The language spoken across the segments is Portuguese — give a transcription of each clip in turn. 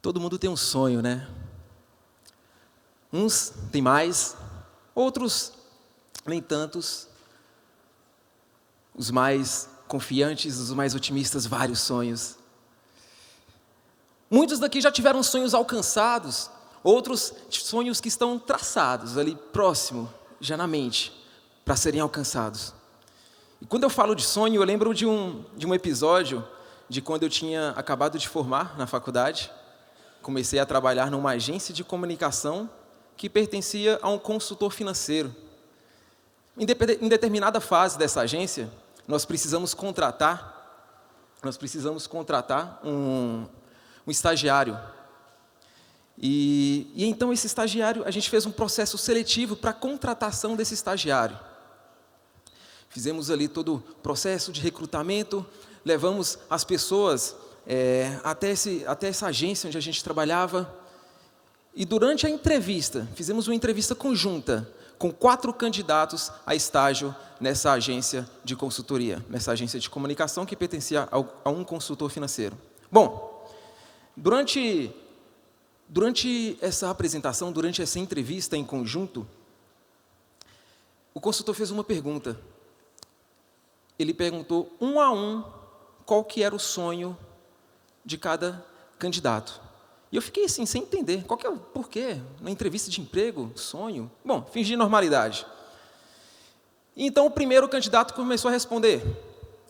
Todo mundo tem um sonho, né? Uns têm mais, outros nem tantos. Os mais confiantes, os mais otimistas, vários sonhos. Muitos daqui já tiveram sonhos alcançados, outros sonhos que estão traçados ali próximo, já na mente, para serem alcançados. E quando eu falo de sonho, eu lembro de um episódio de quando eu tinha acabado de formar na faculdade. Comecei a trabalhar numa agência de comunicação que pertencia a um consultor financeiro. Em determinada fase dessa agência, nós precisamos contratar um estagiário. E então esse estagiário, a gente fez um processo seletivo para a contratação desse estagiário. Fizemos ali todo o processo de recrutamento, levamos as pessoas até essa agência onde a gente trabalhava. E durante a entrevista, fizemos uma entrevista conjunta com 4 candidatos a estágio nessa agência de consultoria, nessa agência de comunicação que pertencia a um consultor financeiro. Bom, durante essa apresentação, durante essa entrevista em conjunto, o consultor fez uma pergunta. Ele perguntou um a um qual que era o sonho de cada candidato. E eu fiquei assim, sem entender, qual que é o porquê? Na entrevista de emprego, sonho? Bom, fingi normalidade. E então o primeiro candidato começou a responder.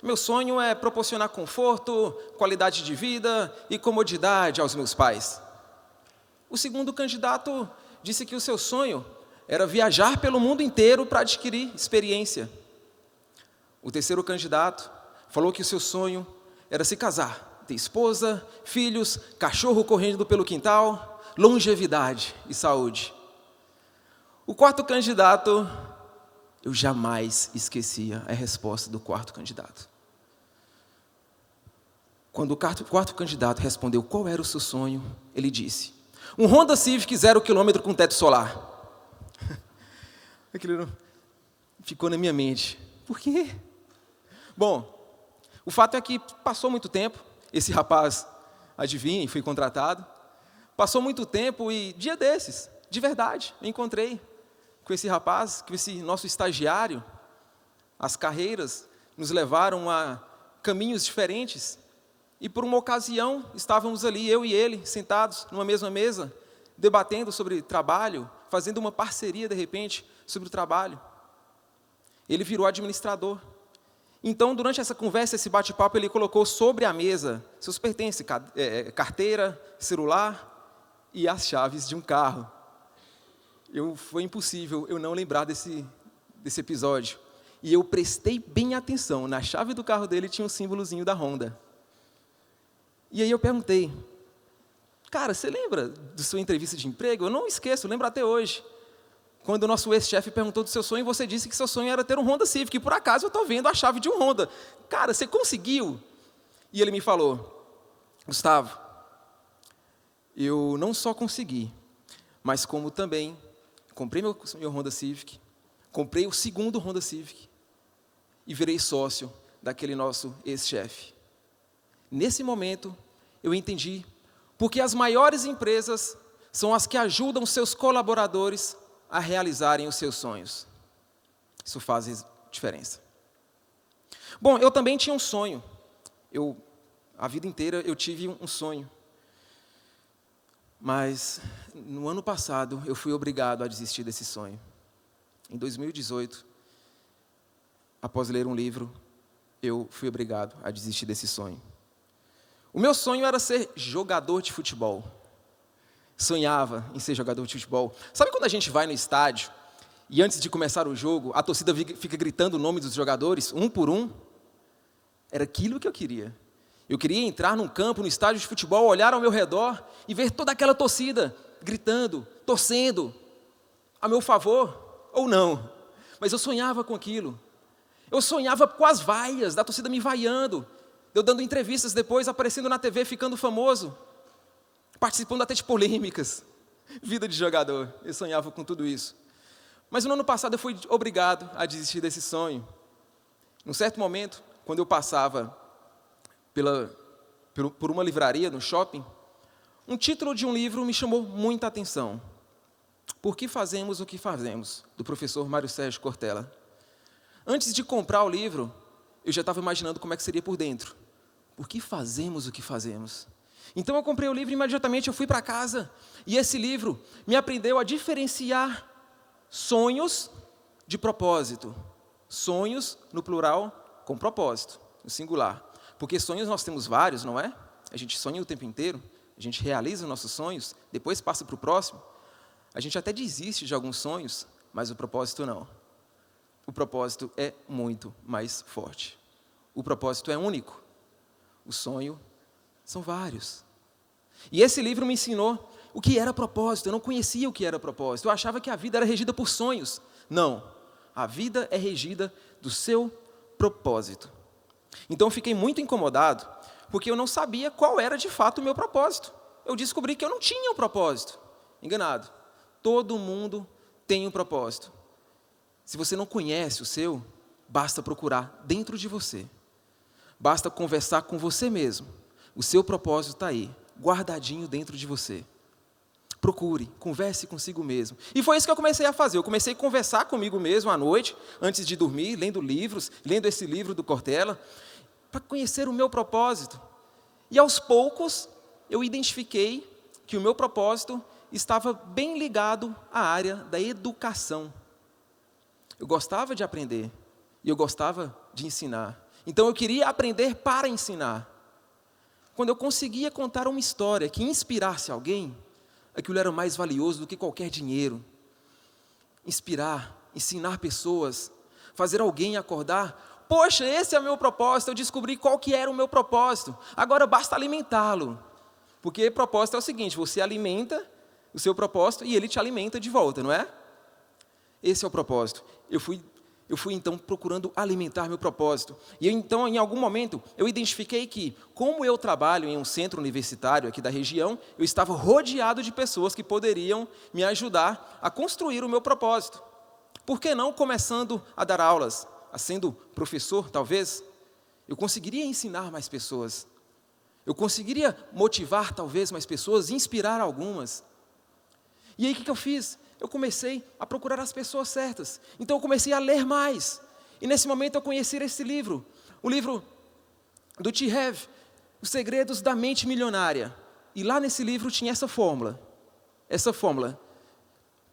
Meu sonho é proporcionar conforto, qualidade de vida e comodidade aos meus pais. O segundo candidato disse que o seu sonho era viajar pelo mundo inteiro para adquirir experiência. O terceiro candidato falou que o seu sonho era se casar, ter esposa, filhos, cachorro correndo pelo quintal, longevidade e saúde. O quarto candidato, eu jamais esquecia a resposta do quarto candidato. Quando o quarto candidato respondeu qual era o seu sonho, ele disse: um Honda Civic 0 km com teto solar. Aquilo ficou na minha mente. Por quê? Bom, o fato é que passou muito tempo, esse rapaz, adivinha, foi contratado. Passou muito tempo e, dia desses, de verdade, eu encontrei com esse rapaz, com esse nosso estagiário. As carreiras nos levaram a caminhos diferentes. E por uma ocasião, estávamos ali, eu e ele, sentados numa mesma mesa, debatendo sobre trabalho, fazendo uma parceria, de repente, sobre o trabalho. Ele virou administrador. Então, durante essa conversa, esse bate-papo, ele colocou sobre a mesa seus pertences, carteira, celular e as chaves de um carro. Foi impossível eu não lembrar desse episódio. E eu prestei bem atenção. Na chave do carro dele tinha um símbolozinho da Honda. E aí eu perguntei: cara, você lembra da sua entrevista de emprego? Eu não esqueço, eu lembro até hoje. Quando o nosso ex-chefe perguntou do seu sonho, você disse que seu sonho era ter um Honda Civic. E por acaso eu estou vendo a chave de um Honda. Cara, você conseguiu? E ele me falou: Gustavo, eu não só consegui, mas como também comprei meu Honda Civic, comprei o segundo Honda Civic e virei sócio daquele nosso ex-chefe. Nesse momento, eu entendi porque as maiores empresas são as que ajudam seus colaboradores a realizarem os seus sonhos. Isso faz diferença. Bom, eu também tinha um sonho. A vida inteira eu tive um sonho. Mas, no ano passado, eu fui obrigado a desistir desse sonho. Em 2018, após ler um livro, eu fui obrigado a desistir desse sonho. O meu sonho era ser jogador de futebol. Sonhava em ser jogador de futebol. Sabe quando a gente vai no estádio e antes de começar o jogo, a torcida fica gritando o nome dos jogadores, um por um? Era aquilo que eu queria. Eu queria entrar num campo, no estádio de futebol, olhar ao meu redor e ver toda aquela torcida gritando, torcendo, a meu favor ou não. Mas eu sonhava com aquilo. Eu sonhava com as vaias da torcida me vaiando, eu dando entrevistas depois, aparecendo na TV, ficando famoso, participando até de polêmicas. Vida de jogador, eu sonhava com tudo isso. Mas no ano passado eu fui obrigado a desistir desse sonho. Num certo momento, quando eu passava por uma livraria no shopping, Um título de um livro me chamou muita atenção. Por que fazemos o que fazemos? Do professor Mário Sérgio Cortella. Antes de comprar o livro, eu já estava imaginando como é que seria por dentro. Por que fazemos o que fazemos? Então eu comprei o livro e imediatamente eu fui para casa. E esse livro me aprendeu a diferenciar sonhos de propósito. Sonhos, no plural, com propósito, no singular. Porque sonhos nós temos vários, não é? A gente sonha o tempo inteiro, a gente realiza os nossos sonhos, depois passa para o próximo. A gente até desiste de alguns sonhos, mas o propósito não. O propósito é muito mais forte. O propósito é único. O sonho são vários. E esse livro me ensinou o que era propósito. Eu não conhecia o que era propósito. Eu achava que a vida era regida por sonhos. Não. A vida é regida do seu propósito. Então eu fiquei muito incomodado, porque eu não sabia qual era de fato o meu propósito. Eu descobri que eu não tinha um propósito. Enganado. Todo mundo tem um propósito. Se você não conhece o seu, basta procurar dentro de você. Basta conversar com você mesmo. O seu propósito está aí, guardadinho dentro de você. Procure, converse consigo mesmo. E foi isso que eu comecei a fazer. Eu comecei a conversar comigo mesmo à noite, antes de dormir, lendo livros, lendo esse livro do Cortella, para conhecer o meu propósito. E aos poucos, eu identifiquei que o meu propósito estava bem ligado à área da educação. Eu gostava de aprender e eu gostava de ensinar. Então eu queria aprender para ensinar. Quando eu conseguia contar uma história que inspirasse alguém, aquilo era mais valioso do que qualquer dinheiro. Inspirar, ensinar pessoas, fazer alguém acordar. Poxa, esse é o meu propósito, eu descobri qual que era o meu propósito. Agora basta alimentá-lo. Porque propósito é o seguinte, você alimenta o seu propósito e ele te alimenta de volta, não é? Esse é o propósito. Eu fui então procurando alimentar meu propósito. E então, em algum momento, eu identifiquei que, como eu trabalho em um centro universitário aqui da região, eu estava rodeado de pessoas que poderiam me ajudar a construir o meu propósito. Por que não começando a dar aulas? Sendo professor, talvez, eu conseguiria ensinar mais pessoas. Eu conseguiria motivar, talvez, mais pessoas, inspirar algumas. E aí, o que eu fiz? Eu comecei a procurar as pessoas certas. Então, eu comecei a ler mais. E, nesse momento, eu conheci esse livro. O livro do T. Harv, Os Segredos da Mente Milionária. E lá nesse livro tinha essa fórmula. Essa fórmula.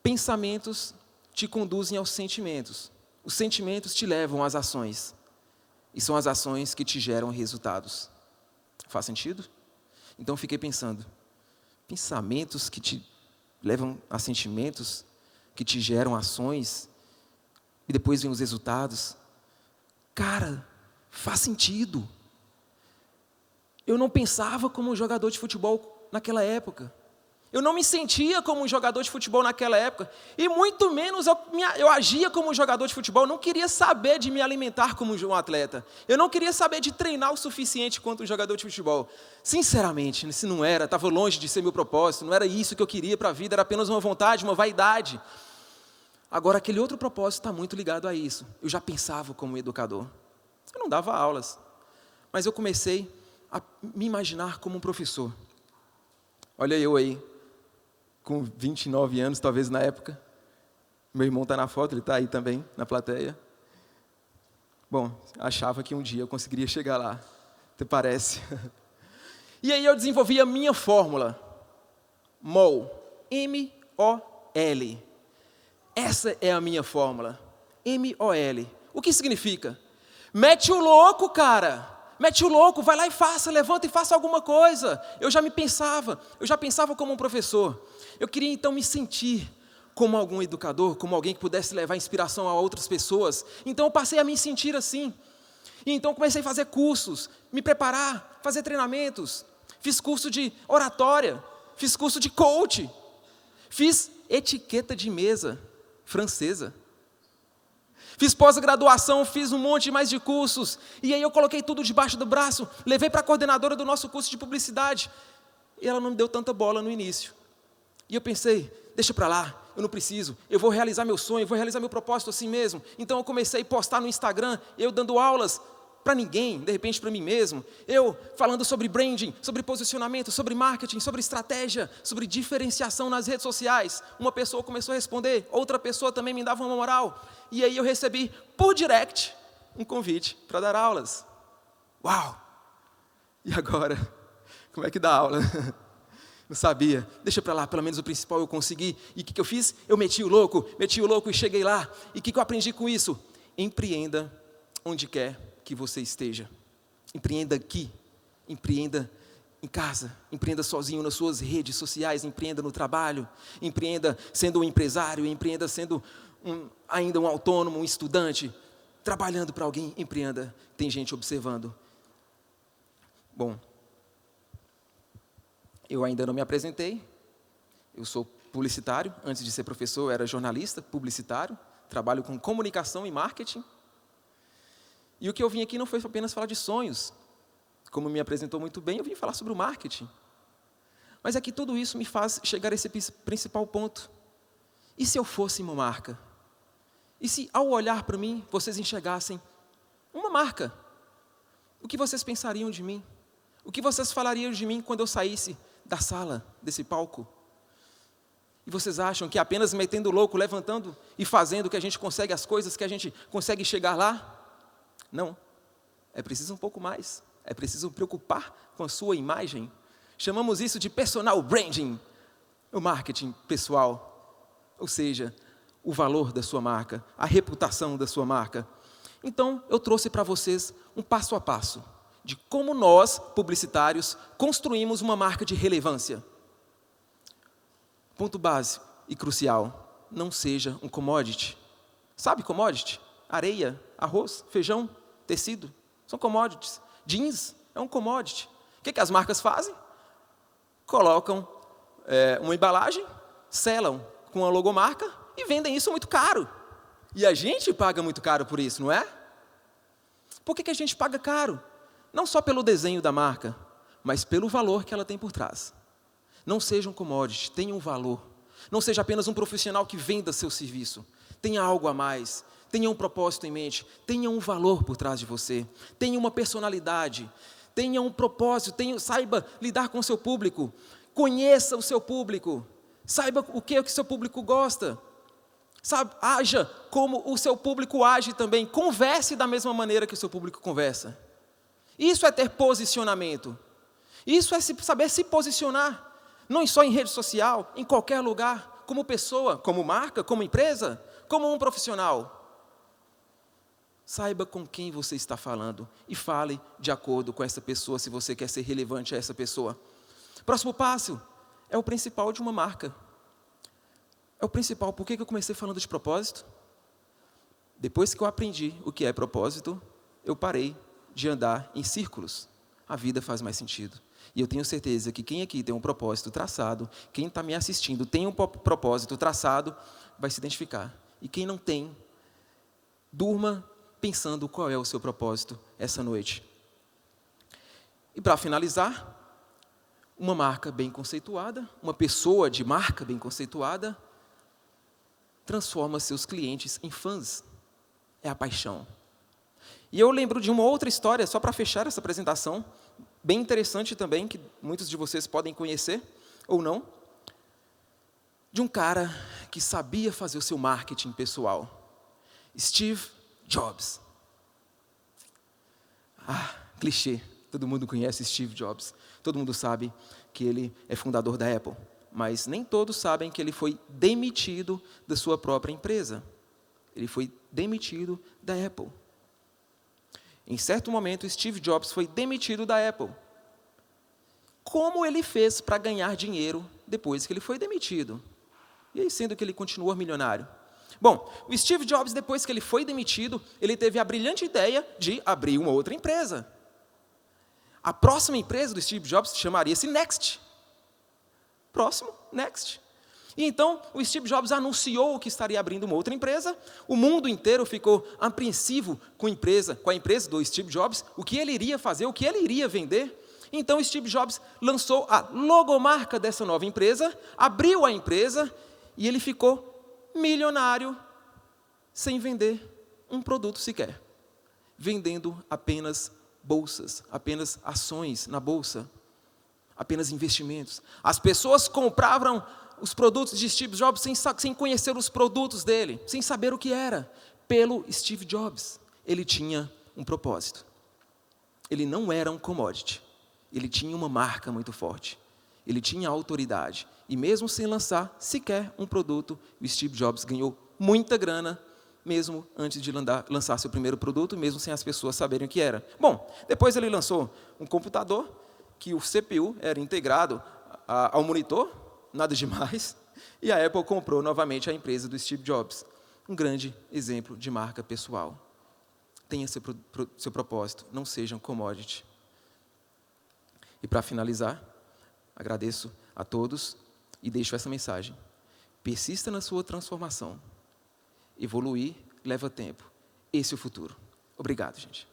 Pensamentos te conduzem aos sentimentos. Os sentimentos te levam às ações. E são as ações que te geram resultados. Faz sentido? Então, eu fiquei pensando. Pensamentos que te levam a sentimentos que te geram ações e depois vem os resultados. Cara, faz sentido. Eu não pensava como um jogador de futebol naquela época. Eu não me sentia como um jogador de futebol naquela época. E muito menos eu agia como um jogador de futebol. Eu não queria saber de me alimentar como um atleta. Eu não queria saber de treinar o suficiente quanto um jogador de futebol. Sinceramente, se não era, estava longe de ser meu propósito. Não era isso que eu queria para a vida. Era apenas uma vontade, uma vaidade. Agora, aquele outro propósito está muito ligado a isso. Eu já pensava como educador. Eu não dava aulas. Mas eu comecei a me imaginar como um professor. Olha eu aí. Com 29 anos, talvez na época. Meu irmão está na foto, ele está aí também, na plateia. Bom, achava que um dia eu conseguiria chegar lá. Até parece. E aí eu desenvolvi a minha fórmula. MOL. M-O-L. Essa é a minha fórmula. M-O-L. O que significa? Mete o louco, cara. Mete o louco, vai lá e faça, levanta e faça alguma coisa. Eu já pensava como um professor. Eu queria então me sentir como algum educador, como alguém que pudesse levar inspiração a outras pessoas. Então eu passei a me sentir assim. E então comecei a fazer cursos, me preparar, fazer treinamentos. Fiz curso de oratória, fiz curso de coach. Fiz etiqueta de mesa francesa. Fiz pós-graduação, fiz um monte mais de cursos. E aí eu coloquei tudo debaixo do braço, levei para a coordenadora do nosso curso de publicidade. E ela não me deu tanta bola no início. E eu pensei, deixa para lá, eu não preciso. Eu vou realizar meu sonho, eu vou realizar meu propósito assim mesmo. Então eu comecei a postar no Instagram, eu dando aulas para ninguém, de repente para mim mesmo, eu falando sobre branding, sobre posicionamento, sobre marketing, sobre estratégia, sobre diferenciação nas redes sociais. Uma pessoa começou a responder, outra pessoa também me dava uma moral. E aí eu recebi, por direct, um convite para dar aulas. Uau! E agora? Como é que dá aula? Não sabia. Deixa para lá, pelo menos o principal eu consegui. E o que eu fiz? Eu meti o louco e cheguei lá. E o que eu aprendi com isso? Empreenda onde quer que você esteja. Empreenda aqui, empreenda em casa, empreenda sozinho nas suas redes sociais, empreenda no trabalho, empreenda sendo um empresário, empreenda sendo ainda um autônomo, um estudante, trabalhando para alguém, empreenda. Tem gente observando. Bom, eu ainda não me apresentei, eu sou publicitário, antes de ser professor eu era jornalista, publicitário, trabalho com comunicação e marketing. E o que eu vim aqui não foi apenas falar de sonhos, como me apresentou muito bem, eu vim falar sobre o marketing. Mas é que tudo isso me faz chegar a esse principal ponto. E se eu fosse uma marca? E se ao olhar para mim, vocês enxergassem uma marca? O que vocês pensariam de mim? O que vocês falariam de mim quando eu saísse da sala, desse palco? E vocês acham que apenas metendo louco, levantando e fazendo que a gente consegue as coisas, que a gente consegue chegar lá? Não. É preciso um pouco mais. É preciso preocupar com a sua imagem. Chamamos isso de personal branding, o marketing pessoal. Ou seja, o valor da sua marca, a reputação da sua marca. Então, eu trouxe para vocês um passo a passo de como nós, publicitários, construímos uma marca de relevância. Ponto básico e crucial, não seja um commodity. Sabe commodity? Areia, arroz, feijão, tecido, são commodities. Jeans é um commodity. O que as marcas fazem? Colocam uma embalagem, selam com a logomarca e vendem isso muito caro. E a gente paga muito caro por isso, não é? Por que a gente paga caro? Não só pelo desenho da marca, mas pelo valor que ela tem por trás. Não seja um commodity, tenha um valor. Não seja apenas um profissional que venda seu serviço. Tenha algo a mais, tenha um propósito em mente, tenha um valor por trás de você, tenha uma personalidade, tenha um propósito, saiba lidar com o seu público, conheça o seu público, saiba o que o seu público gosta. Sabe, haja como o seu público age também, converse da mesma maneira que o seu público conversa. Isso é ter posicionamento. Isso é saber se posicionar, não só em rede social, em qualquer lugar, como pessoa, como marca, como empresa, como um profissional. Saiba com quem você está falando e fale de acordo com essa pessoa, se você quer ser relevante a essa pessoa. Próximo passo é o principal de uma marca. É o principal. Por que eu comecei falando de propósito? Depois que eu aprendi o que é propósito, eu parei de andar em círculos. A vida faz mais sentido. E eu tenho certeza que quem aqui tem um propósito traçado, quem está me assistindo tem um propósito traçado, vai se identificar. E quem não tem, durma pensando qual é o seu propósito essa noite. E para finalizar, uma marca bem conceituada, uma pessoa de marca bem conceituada, transforma seus clientes em fãs. É a paixão. E eu lembro de uma outra história, só para fechar essa apresentação, bem interessante também, que muitos de vocês podem conhecer, ou não, de um cara que sabia fazer o seu marketing pessoal. Steve Jobs. Clichê. Todo mundo conhece Steve Jobs. Todo mundo sabe que ele é fundador da Apple. Mas nem todos sabem que ele foi demitido da sua própria empresa. Ele foi demitido da Apple. Em certo momento, Steve Jobs foi demitido da Apple. Como ele fez para ganhar dinheiro depois que ele foi demitido? E aí, sendo que ele continua milionário? Bom, o Steve Jobs, depois que ele foi demitido, ele teve a brilhante ideia de abrir uma outra empresa. A próxima empresa do Steve Jobs chamaria-se Next. Próximo, Next. E então, o Steve Jobs anunciou que estaria abrindo uma outra empresa, o mundo inteiro ficou apreensivo com a empresa do Steve Jobs, o que ele iria fazer, o que ele iria vender. Então, o Steve Jobs lançou a logomarca dessa nova empresa, abriu a empresa e ele ficou milionário sem vender um produto sequer. vendendo apenas bolsas, apenas ações na bolsa, apenas investimentos. As pessoas compravam os produtos de Steve Jobs sem conhecer os produtos dele, sem saber o que era. Pelo Steve Jobs, ele tinha um propósito. Ele não era um commodity. Ele tinha uma marca muito forte. Ele tinha autoridade. E mesmo sem lançar sequer um produto, o Steve Jobs ganhou muita grana, mesmo antes de lançar seu primeiro produto, mesmo sem as pessoas saberem o que era. Bom, depois ele lançou um computador, que o CPU era integrado ao monitor, nada demais, e a Apple comprou novamente a empresa do Steve Jobs. Um grande exemplo de marca pessoal. Tenha seu propósito, não seja um commodity. E para finalizar, agradeço a todos e deixo essa mensagem. Persista na sua transformação. Evoluir leva tempo. Esse é o futuro. Obrigado, gente.